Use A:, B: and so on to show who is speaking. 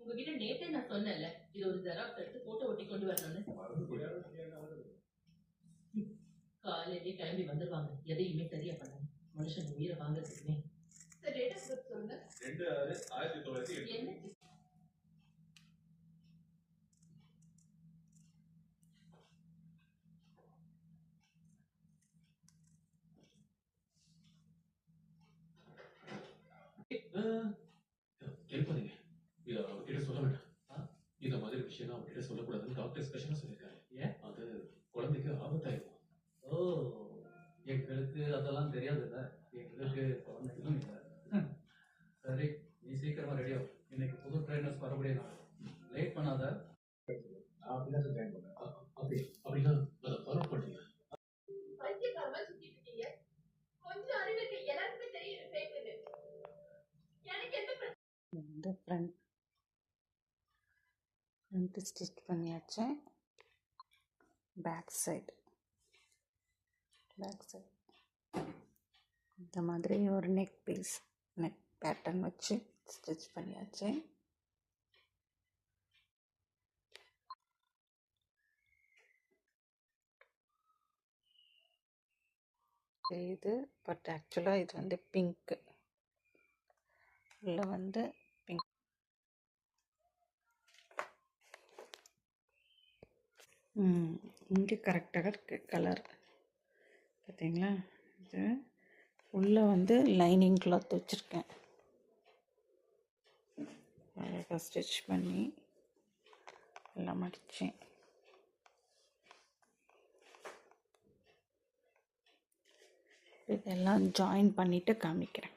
A: உங்ககிட்ட நேத்தே நான் சொன்னேன்ல, இது ஒரு ஜெராக்ஸ் எடுத்து போட்டோ ஒட்டி கொண்டு வரணும்னு. காலையிலே கிளம்பி வந்துருவாங்க, எதையுமே சரியா பண்ணாங்க. மனுஷன் உயிரை வாங்குறதுக்குமே. சார் டேட் ஆஃப் பர்த் சொல்லுங்க. 2/6/1908. என்ன
B: கேள்விப்பட்டீங்க? இதை அவர்கிட்ட சொல்ல வேண்டாம். இந்த மாதிரி விஷயம் அவர்கிட்ட சொல்லக்கூடாதுன்னு டாக்டர் ஸ்பெஷலாக சொல்லியிருக்காரு. ஏன்? அது குழந்தைக்கு ஆபத்தாயிருக்கும். ஓ, எங்களுக்கு அதெல்லாம் தெரியாதுல்ல. எங்களுக்கு குழந்தைகளும் இல்லை. சரி, நீ சீக்கிரமா ரெடி ஆகும். இன்னைக்கு புது ட்ரைனர்ஸ் வரக்கூடிய நாள். லேட் பண்ணாத. அப்படிதான் ஜாயின் பண்ணேன். அப்படின்னா அதை ஃபாலோ பண்ணுங்க.
A: பைத்தியக்காரமா சுத்திட்டு இருக்கீங்க. கொஞ்சம் அறிவு இருக்கு, எல்லாருக்குமே தெரியும் பேக்குது. எனக்கு எந்த பிரச்சனை
C: இந்த ஃப்ரண்ட் ஸ்டிச் பண்ணியாச்சு. பேக் சைடு இந்த மாதிரி ஒரு நெக் பேட்டர்ன் வச்சு ஸ்டிச் பண்ணியாச்சு. இது பட் ஆக்சுவலாக இது வந்து பிங்க்கு, உள்ள வந்து பிங்க். இங்கே கரெக்டாக இருக்குது கலர், பார்த்தீங்களா? இது உள்ளே வந்து லைனிங் கிளாத் வச்சுருக்கேன். அழகாக ஸ்டிச் பண்ணி எல்லாம் மடித்தேன். இதெல்லாம் ஜாயின் பண்ணிவிட்டு காமிக்கிறேன்.